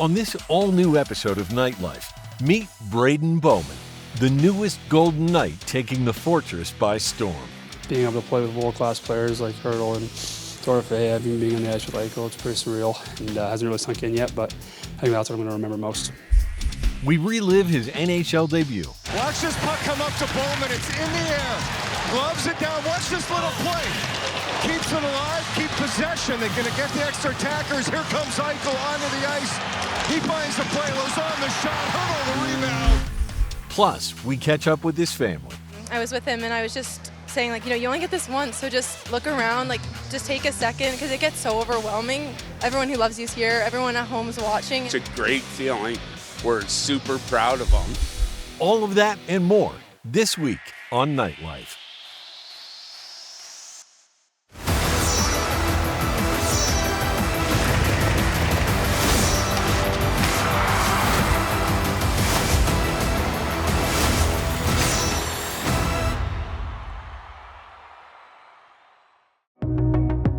On this all-new episode of Nightlife, meet Braeden Bowman, the newest Golden Knight taking the Fortress by storm. Being able to play with world-class players like Hurdle and Torfe, having being on the ice with Eichel, it's pretty surreal and hasn't really sunk in yet, but I think that's what I'm going to remember most. We relive his NHL debut. Watch this puck come up to Bowman. It's in the air. Gloves it down. Watch this little play. Keeps it alive. Keep possession. They're going to get the extra attackers. Here comes Eichel onto the ice. He finds the play. Lozon the shot. Hurdle the rebound. Plus, we catch up with his family. I was with him and I was just saying, like, you only get this once, so just look around, like, just take a second, because it gets so overwhelming. Everyone who loves you's here. Everyone at home's watching. It's a great feeling. We're super proud of them. All of that and more this week on Nightlife.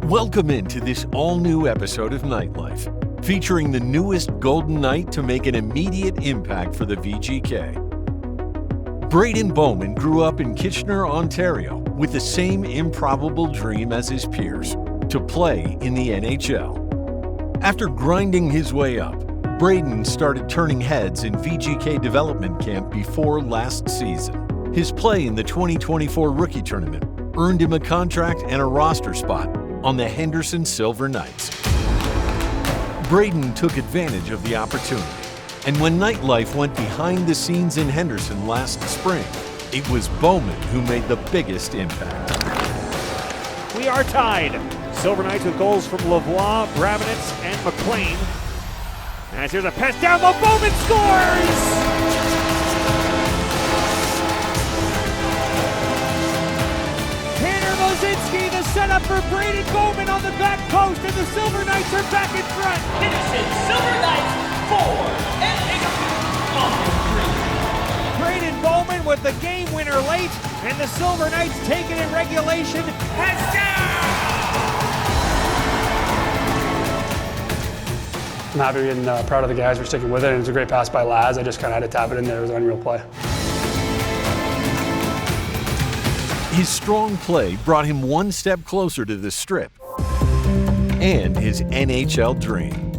Welcome into this all-new episode of Nightlife, featuring the newest Golden Knight to make an immediate impact for the VGK. Braeden Bowman grew up in Kitchener, Ontario, with the same improbable dream as his peers, to play in the NHL. After grinding his way up, Braeden started turning heads in VGK development camp before last season. His play in the 2024 Rookie Tournament earned him a contract and a roster spot on the Henderson Silver Knights. Braeden took advantage of the opportunity, and when Nightlife went behind the scenes in Henderson last spring, it was Bowman who made the biggest impact. We are tied. Silver Knights with goals from Lavoie, Brabenitz, and McLean. As here's a pass down low, Bowman scores! The setup for Braeden Bowman on the back post, and the Silver Knights are back in front. Henderson, Silver Knights 4 and Henderson on 3. Braeden Bowman with the game winner late, and the Silver Knights take it in regulation. Heads down! I'm happy and proud of the guys for sticking with it, and it was a great pass by Laz. I just kind of had to tap it in there. It was an unreal play. His strong play brought him one step closer to the strip and his NHL dream.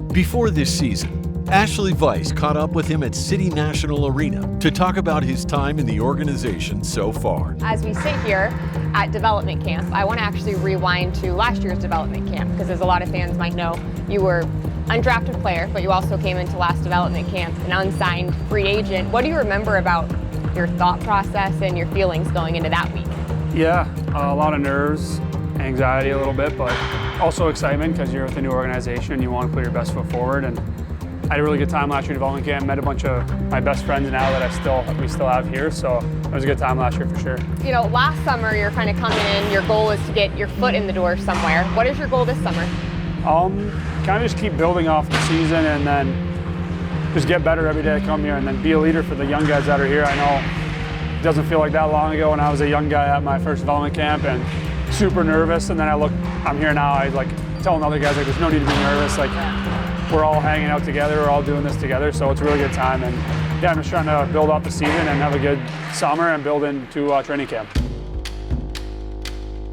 Before this season, Ashley Weiss caught up with him at City National Arena to talk about his time in the organization so far. As we sit here at development camp, I want to actually rewind to last year's development camp, because as a lot of fans might know, you were undrafted player, but you also came into last development camp an unsigned free agent. What do you remember about your thought process and your feelings going into that week? Yeah, a lot of nerves, anxiety a little bit, but also excitement because you're with a new organization and you want to put your best foot forward. And I had a really good time last year at development camp, met a bunch of my best friends now that we still have here, so it was a good time last year for sure. You know, last summer you're kind of coming in, your goal is to get your foot in the door somewhere. What is your goal this summer? Kind of just keep building off the season and then just get better every day I come here and then be a leader for the young guys that are here. I know it doesn't feel like that long ago when I was a young guy at my first development camp and super nervous, and then I'm here now, I like telling other guys, like, there's no need to be nervous, like we're all hanging out together, we're all doing this together, so it's a really good time. And yeah, I'm just trying to build off the season and have a good summer and build into training camp.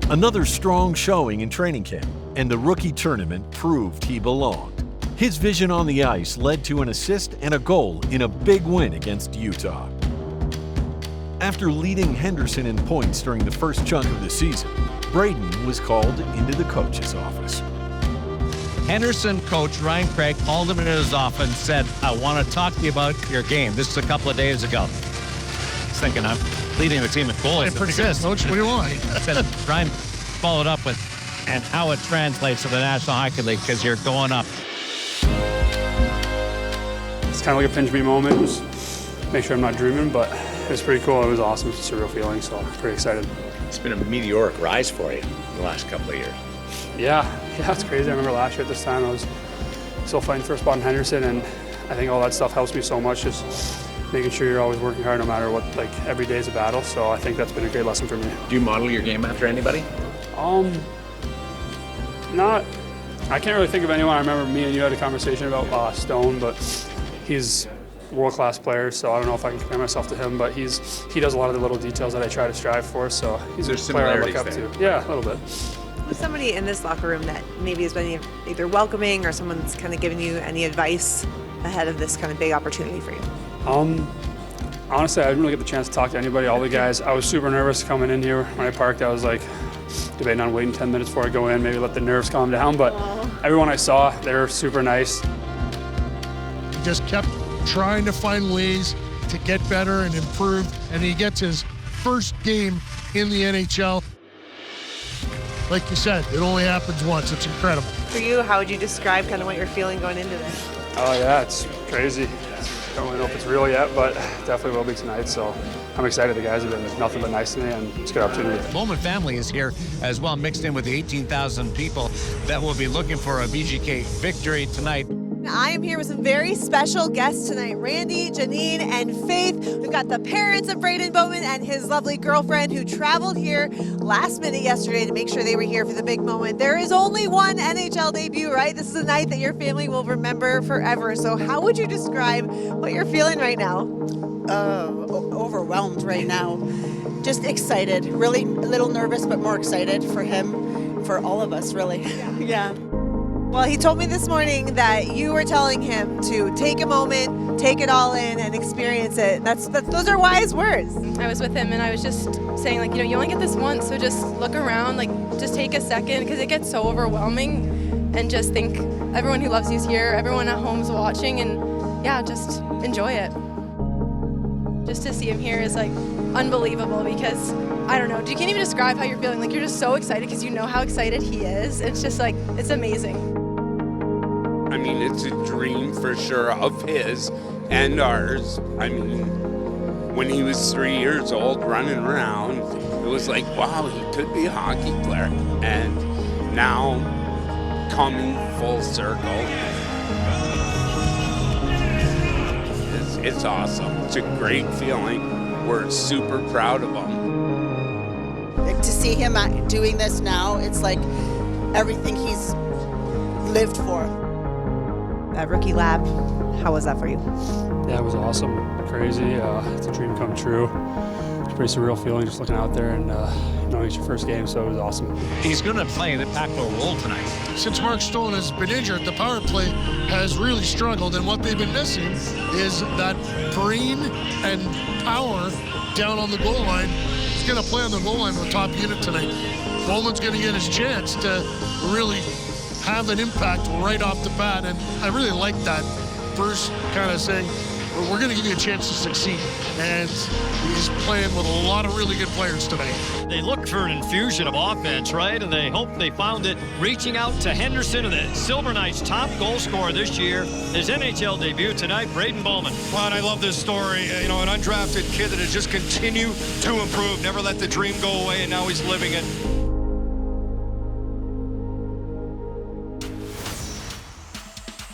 Another strong showing in training camp, and the rookie tournament proved he belonged. His vision on the ice led to an assist and a goal in a big win against Utah. After leading Henderson in points during the first chunk of the season, Braeden was called into the coach's office. Henderson coach Ryan Craig called him into his office and said, I want to talk to you about your game. This is a couple of days ago. I was thinking, I'm leading the team in goals. Pretty good, coach. What do you want? Said, Ryan followed up with, and how it translates to the National Hockey League, because you're going up. It's kind of like a pinch me moment, just make sure I'm not dreaming, but it was pretty cool. It was awesome. It's a surreal feeling, so I'm pretty excited. It's been a meteoric rise for you the last couple of years. Yeah, it's crazy. I remember last year at this time I was still fighting for a spot in Henderson, and I think all that stuff helps me so much, just making sure you're always working hard no matter what, like every day is a battle, so I think that's been a great lesson for me. Do you model your game after anybody? Not I can't really think of anyone. I remember me and you had a conversation about Stone, but he's a world-class player, so I don't know if I can compare myself to him, but he does a lot of the little details that I try to strive for, so he's a player I look up to. Yeah, a little bit. Who's somebody in this locker room that maybe has been either welcoming or someone's kind of given you any advice ahead of this kind of big opportunity for you? Honestly, I didn't really get the chance to talk to anybody. All the guys, I was super nervous coming in here. When I parked, I was like debating on waiting 10 minutes before I go in, maybe let the nerves calm down, but everyone I saw, they were super nice. He just kept trying to find ways to get better and improve, and he gets his first game in the NHL. Like you said, it only happens once. It's incredible. For you, how would you describe kind of what you're feeling going into this? Oh yeah, it's crazy. Don't really know if it's real yet, but definitely will be tonight, so I'm excited. The guys have been nothing but nice to me, and it's a good opportunity. The Bowman family is here as well, mixed in with the 18,000 people that will be looking for a VGK victory tonight. I am here with some very special guests tonight, Randy, Janine, and Faith. We've got the parents of Braeden Bowman and his lovely girlfriend who traveled here last minute yesterday to make sure they were here for the big moment. There is only one NHL debut, right? This is a night that your family will remember forever. So how would you describe what you're feeling right now? Overwhelmed right now. Just excited, really a little nervous, but more excited for him, for all of us, really. Yeah. Well, he told me this morning that you were telling him to take a moment, take it all in, and experience it. Those are wise words. I was with him, and I was just saying, like, you only get this once, so just look around, like, just take a second, because it gets so overwhelming, and just think everyone who loves you's here, everyone at home's watching, and yeah, just enjoy it. Just to see him here is like unbelievable, because I don't know, you can't even describe how you're feeling. Like, you're just so excited because you know how excited he is. It's just like, it's amazing. I mean, it's a dream for sure of his and ours. I mean, when he was 3 years old running around, it was like, wow, he could be a hockey player. And now, coming full circle, it's awesome. It's a great feeling. We're super proud of him. To see him doing this now, it's like everything he's lived for. That rookie lab, how was that for you? Yeah, it was awesome. Crazy. It's a dream come true. It's a pretty surreal feeling just looking out there and knowing it's your first game, so it was awesome. He's going to play the impactful role tonight. Since Mark Stone has been injured, the power play has really struggled, and what they've been missing is that brain and power down on the goal line. He's going to play on the goal line with the top unit tonight. Bowman's going to get his chance to really have an impact right off the bat, and I really like that. Bruce kind of saying, we're going to give you a chance to succeed, and he's playing with a lot of really good players tonight. They looked for an infusion of offense, right? And they hope they found it, reaching out to Henderson, the Silver Knights' top goal scorer this year. His NHL debut tonight, Braeden Bowman. Well, and I love this story. An undrafted kid that has just continued to improve, never let the dream go away, and now he's living it.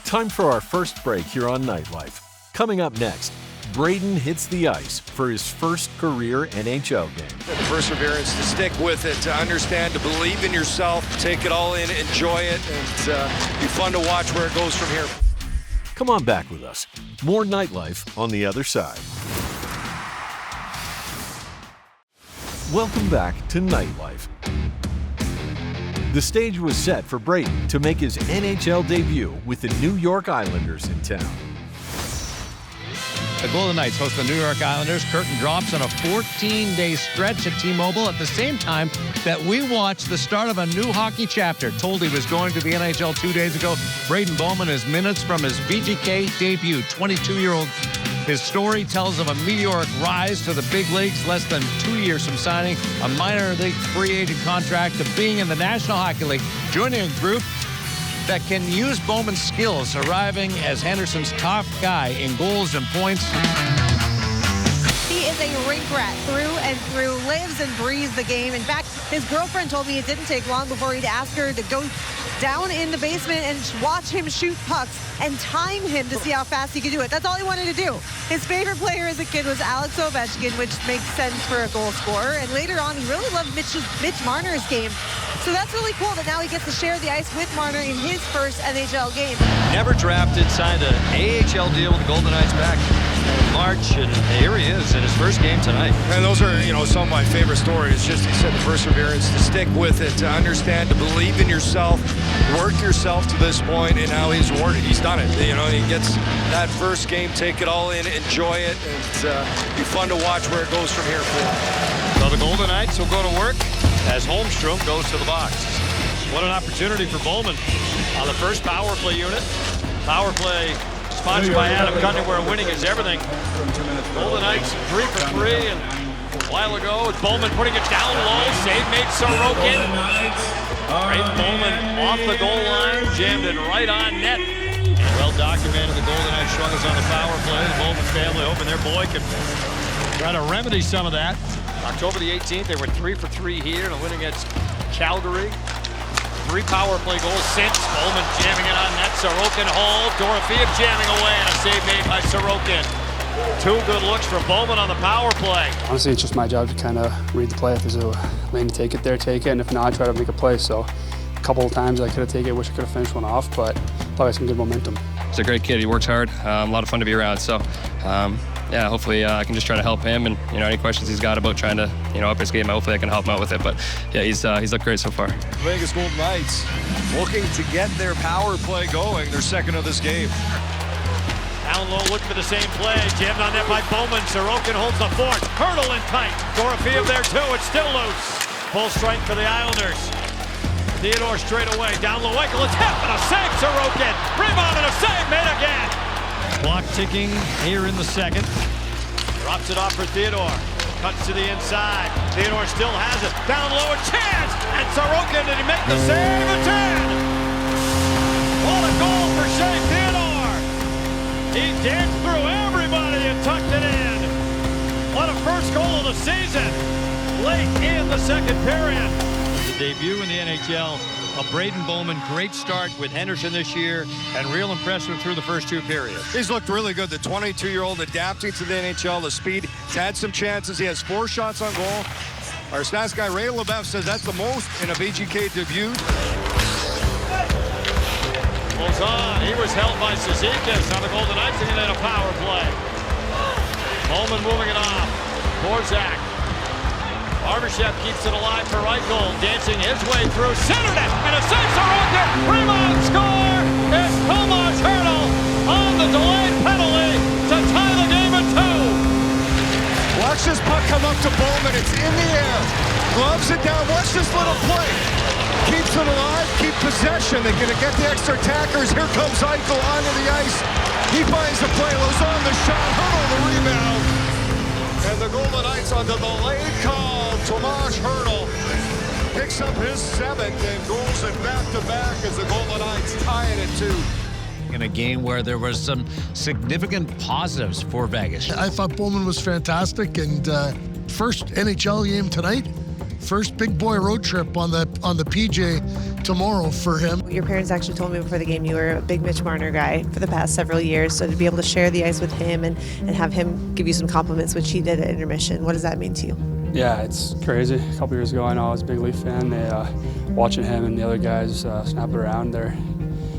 Time for our first break here on Nightlife. Coming up next, Braeden hits the ice for his first career NHL game. The perseverance to stick with it, to understand, to believe in yourself, take it all in, enjoy it, and be fun to watch where it goes from here. Come on back with us. More Nightlife on the other side. Welcome back to Nightlife. The stage was set for Braeden to make his NHL debut with the New York Islanders in town. The Golden Knights host the New York Islanders. Curtain drops on a 14-day stretch at T-Mobile at the same time that we watched the start of a new hockey chapter. Told he was going to the NHL 2 days ago, Braeden Bowman is minutes from his VGK debut. 22-year-old. His story tells of a meteoric rise to the big leagues less than 2 years from signing a minor league free agent contract to being in the National Hockey League, joining a group that can use Bowman's skills, arriving as Henderson's top guy in goals and points. He is a rink rat through and through, lives and breathes the game. In fact, his girlfriend told me it didn't take long before he'd ask her to go down in the basement and watch him shoot pucks and time him to see how fast he could do it. That's all he wanted to do. His favorite player as a kid was Alex Ovechkin, which makes sense for a goal scorer. And later on, he really loved Mitch Marner's game. So that's really cool that now he gets to share the ice with Marner in his first NHL game. Never drafted, signed an AHL deal with the Golden Knights back in March, and here he is in his first game tonight. And those are, some of my favorite stories. Just, he said, the perseverance, to stick with it, to understand, to believe in yourself, work yourself to this point, and now he's rewarded. He's done it. He gets that first game, take it all in, enjoy it, and be fun to watch where it goes from here for him. So the Golden Knights will go to work as Holmstrom goes to the box. What an opportunity for Bowman on the first power play unit. Power play sponsored by Adam Cutting, where winning is everything. Golden Knights 3 for 3, and a while ago, it's Bowman putting it down low. Save made Sorokin. Braeden Bowman off the goal line, jammed it right on net. And well documented, the Golden Knights struggles on the power play. The Bowman family hoping their boy can try to remedy some of that. October the 18th, they were 3 for 3 here in a win against Calgary. 3 power play goals since. Bowman jamming it on net. Sorokin hold. Dorofeev jamming away, and a save made by Sorokin. 2 good looks for Bowman on the power play. Honestly, it's just my job to kind of read the play. If there's a lane to take it there, take it, and if not, try to make a play. So a couple of times I could have taken it, wish I could have finished one off, but probably some good momentum. He's a great kid. He works hard. A lot of fun to be around. So, yeah, hopefully I can just try to help him, and any questions he's got about trying to up his game, hopefully I can help him out with it. But yeah, he's looked great so far. Vegas Golden Knights looking to get their power play going. Their second of this game. Down low, looking for the same play. Jammed on net by Bowman. Sorokin holds the fort. Hurdle in tight. Dorofeev there too. It's still loose. Full strength for the Islanders. Theodore straight away. Down low, Eichel. A tap and a save. Sorokin. Rebound and a save made again. Clock ticking here in the second. Drops it off for Theodore. Cuts to the inside. Theodore still has it. Down low, a chance. And Sorokin, did he make the save? It's in. What a goal for Shea Theodore. He danced through everybody and tucked it in. What a first goal of the season. Late in the second period. The debut in the NHL of Braeden Bowman. Great start with Henderson this year, and real impressive through the first 2 periods. He's looked really good. The 22-year-old adapting to the NHL, the speed. He's had some chances. He has 4 shots on goal. Our stats guy, Ray LeBeuf, says that's the most in a VGK debut. Pulls on. He was held by Cizikas on the Golden Knights, and then a power play. Bowman moving it off. Borzak. Barbashev keeps it alive for Eichel, dancing his way through center net, and a save. Sorokin. Rebound score. It's Tomas Hertl on the delayed penalty to tie the game at 2. Watch this puck come up to Bowman. It's in the air. Gloves it down. Watch this little play. Keeps it alive. Keep possession. They're going to get the extra attackers. Here comes Eichel onto the ice. He finds the play. Lozon the shot. Hertl the rebound. And the Golden Knights on the delayed call. Tomas Hertl picks up his 7th and goes it back-to-back as the Golden Knights tie it at 2. In a game where there was some significant positives for Vegas. I thought Bowman was fantastic, and first NHL game tonight, first big boy road trip on the PJ tomorrow for him. Your parents actually told me before the game you were a big Mitch Marner guy for the past several years, so to be able to share the ice with him and have him give you some compliments, which he did at intermission, what does that mean to you? Yeah, it's crazy. A couple years ago, I know I was a big Leaf fan. Watching him and the other guys snap it around there.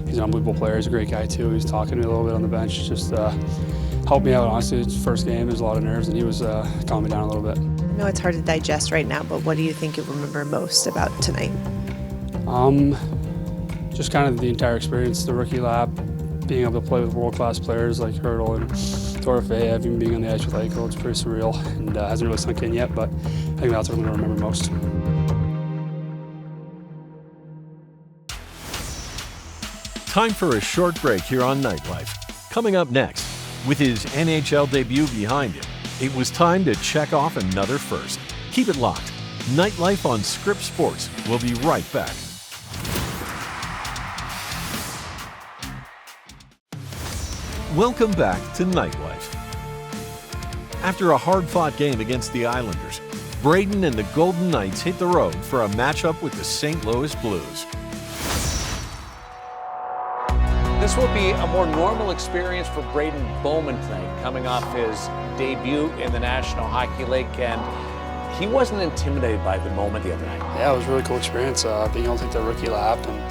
He's an unbelievable player. He's a great guy too. He's talking to me a little bit on the bench. Just helped me out, honestly. It's first game. There's a lot of nerves, and he was calming me down a little bit. I know it's hard to digest right now, but what do you think you'll remember most about tonight? Just kind of the entire experience, the rookie lap, being able to play with world-class players like Hertl and Dorofeev, even being on the ice with Eichel. It's pretty surreal, and hasn't really sunk in yet, but I think that's what I'm going to remember most. Time for a short break here on Nightlife. Coming up next, with his NHL debut behind him, it was time to check off another first. Keep it locked. Nightlife on Scripps Sports. We'll be right back. Welcome back to Nightlife. After a hard-fought game against the Islanders, Braeden and the Golden Knights hit the road for a matchup with the St. Louis Blues. This will be a more normal experience for Braeden Bowman tonight, coming off his debut in the National Hockey League. And he wasn't intimidated by the moment the other night. Yeah, it was a really cool experience, being able to take the rookie lap and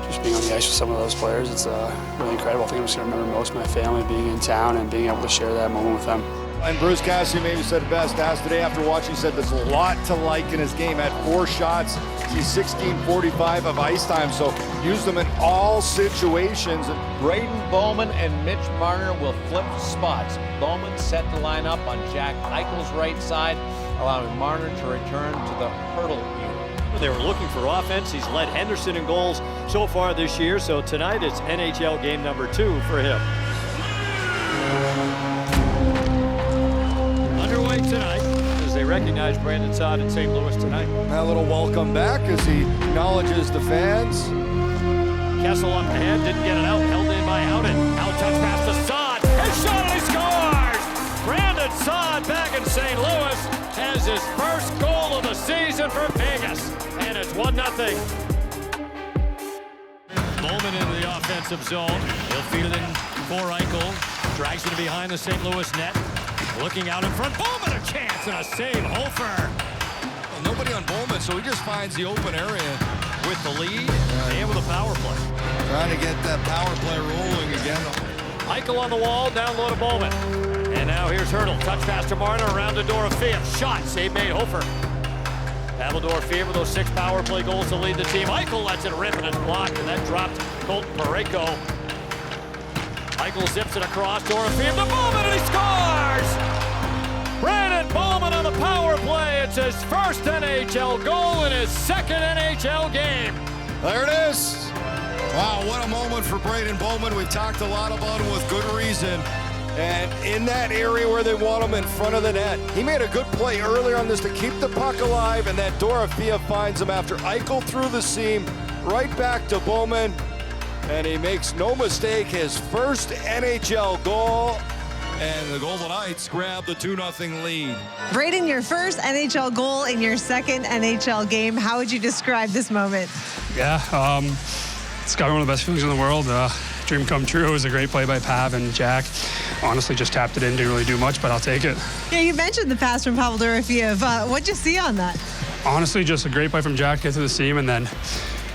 just being on the ice with some of those players. It's really incredible. I think I'm just going to remember most of my family being in town and being able to share that moment with them. And Bruce Cassidy maybe said it best. Asked today after watching, he said there's a lot to like in his game. Had 4 shots. He's 16:45 of ice time, so use them in all situations. Braeden Bowman and Mitch Marner will flip spots. Bowman set to line up on Jack Eichel's right side, allowing Marner to return to the hurdle unit. They were looking for offense. He's led Henderson in goals so far this year, so tonight it's NHL game number 2 for him. Underway tonight as they recognize Brandon Saad in St. Louis tonight. A little welcome back as he acknowledges the fans. Kessel up ahead, didn't get it out, held in by Howden. Out touch pass to Saad, his shot and he scores! Brandon Saad back in St. Louis has his first goal of the season for Vegas, and it's 1-0. Bowman into the offensive zone. He'll feed it in for Eichel. Drags it behind the St. Louis net. Looking out in front, Bowman a chance and a save, Hofer. Well, nobody on Bowman, so he just finds the open area. With the lead and with a power play. Trying to get that power play rolling again. Eichel on the wall, down low to Bowman. And now here's Hurdle. Touch pass to Marner around to Dorofeev. Shot, save made, Hofer. Pavel Dorofeev with those 6 power play goals to lead the team. Eichel lets it rip and it's blocked, and that dropped Colton Parayko. Eichel zips it across, Dorofeev to Bowman, and he scores! Braeden Bowman on the power play. It's his first NHL goal in his second NHL game. There it is. Wow, what a moment for Braeden Bowman. We've talked a lot about him with good reason. And in that area where they want him in front of the net, he made a good play earlier on this to keep the puck alive, and that Dorofeev finds him after Eichel through the seam, right back to Bowman. And he makes no mistake, his first NHL goal. And the Golden Knights grab the 2-0 lead. Braeden, your first NHL goal in your second NHL game. How would you describe this moment? Yeah, it's got one of the best feelings in the world. Dream come true. It was a great play by Pav and Jack. Honestly, just tapped it in, didn't really do much, but I'll take it. Yeah, you mentioned the pass from Pavel Dorofeev. What'd you see on that? Honestly, just a great play from Jack to get to the seam, and then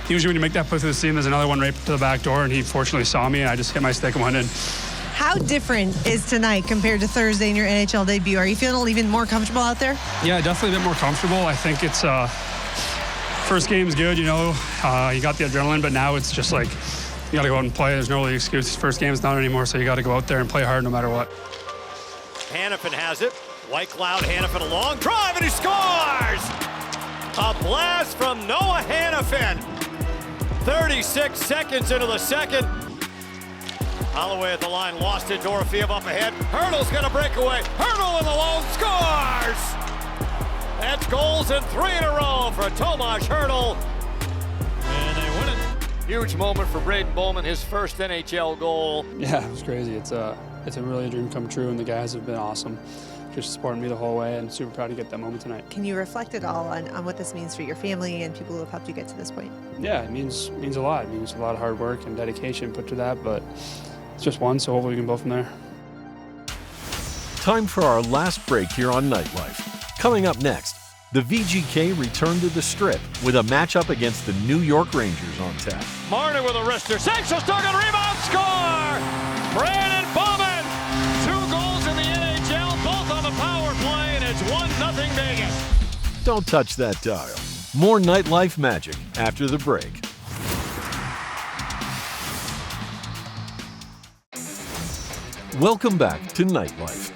usually when you make that play through the seam, there's another one right to the back door, and he fortunately saw me, and I just hit my stick and went in. How different is tonight compared to Thursday in your NHL debut? Are you feeling even more comfortable out there? Yeah, definitely a bit more comfortable. I think it's first game's good, you know. You got the adrenaline, but now it's just like you got to go out and play. There's no really excuse. First game's not anymore, so you got to go out there and play hard no matter what. Hanifin has it. White Cloud, Hanifin a long drive, and he scores! A blast from Noah Hanifin. 36 seconds into the second. Holloway at the line, lost it. Dorofeev up ahead. Hurdle's going to break away. Hurdle in the lone, scores! That's goals in 3 in a row for Tomas Hurdle. And they win it. Huge moment for Braeden Bowman, his first NHL goal. Yeah, it was crazy. It's really a dream come true, and the guys have been awesome. Just supporting me the whole way, and super proud to get that moment tonight. Can you reflect at all on what this means for your family and people who have helped you get to this point? Yeah, it means a lot. It means a lot of hard work and dedication put to that, but it's just one, so hopefully we can go from there. Time for our last break here on Nightlife. Coming up next, the VGK return to the Strip with a matchup against the New York Rangers on tap. Marner with a wrister. Sancho Stogan, rebound, score! Braeden Bowman! 2 goals in the NHL, both on the power play, and it's 1-0 Vegas. Don't touch that dial. More Nightlife magic after the break. Welcome back to Nightlife.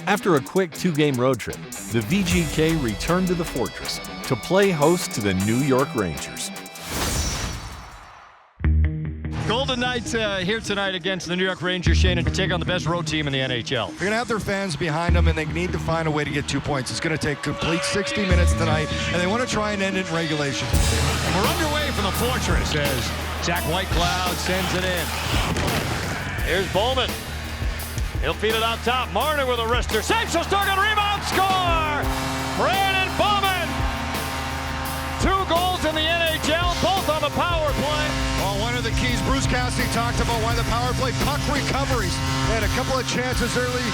After a quick 2-game road trip, the VGK returned to the Fortress to play host to the New York Rangers. Golden Knights here tonight against the New York Rangers, Shane, and to take on the best road team in the NHL. They're going to have their fans behind them, and they need to find a way to get 2 points. It's going to take complete 60 minutes tonight, and they want to try and end it in regulation. And we're underway from the Fortress as Jack Whitecloud sends it in. Here's Bowman. He'll feed it out top. Marner with a wrister. Sancho Stogan, rebound, score! Braeden Bowman! 2 goals in the NHL, both on the power play. Well, one of the keys, Bruce Cassidy talked about why the power play puck recoveries. They had a couple of chances early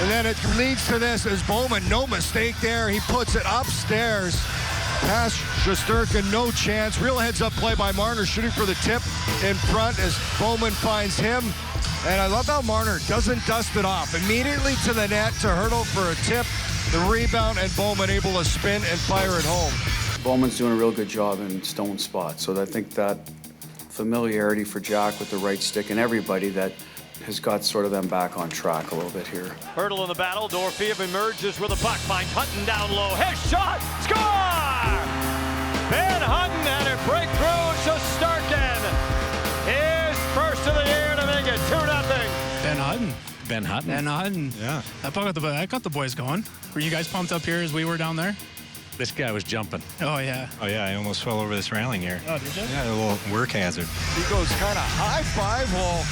And then it leads to this as Bowman, no mistake there. He puts it upstairs. Past Shesterkin, no chance. Real heads-up play by Marner, shooting for the tip in front as Bowman finds him. And I love how Marner doesn't dust it off. Immediately to the net to hurdle for a tip, the rebound, and Bowman able to spin and fire it home. Bowman's doing a real good job in stone spots, so I think that familiarity for Jack with the right stick and everybody that has got sort of them back on track a little bit here. Hurdle in the battle. Dorofeev emerges with a puck, finds Hutton down low. His shot, score! Ben Hutton and a breakthrough. Shesterkin is first of the year to make it 2-0. Ben Hutton. Ben Hutton. Ben Hutton. Yeah. That got the boys going. Were you guys pumped up here as we were down there? This guy was jumping. Oh, yeah. Oh, yeah, I almost fell over this railing here. Oh, did you? Yeah, a little work hazard. He goes kind of high five-hole.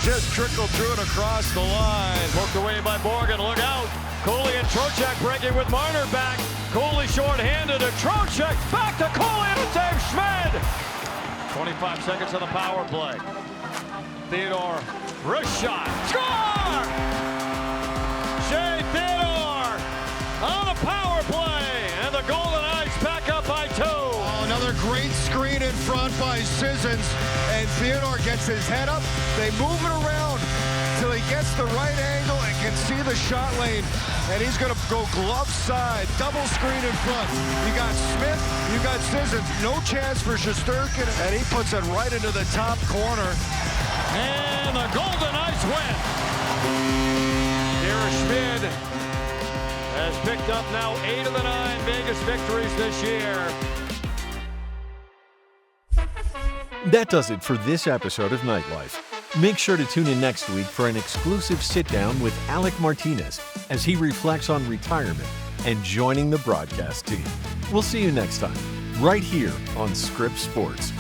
Just trickled through it across the line. Poked away by Morgan. Look out. Cooley and Trocheck breaking with Marner back. Cooley short-handed to Trocheck. Back to Cooley and save Schmid. 25 seconds on the power play. Theodore. Wrist shot. Score! Shea Theodore on the power play. And the Golden Knights back up by 2. Oh, another great screen in front by Sissons. And Theodore gets his head up. They move it around till he gets the right angle and can see the shot lane. And he's going to go glove side. Double screen in front. You got Smith, you got Sissons. No chance for Shesterkin. And he puts it right into the top corner. And the Golden Knights win. Dara Schmid has picked up now 8 of the 9 Vegas victories this year. That does it for this episode of Nightlife. Make sure to tune in next week for an exclusive sit-down with Alec Martinez as he reflects on retirement and joining the broadcast team. We'll see you next time, right here on Scripps Sports.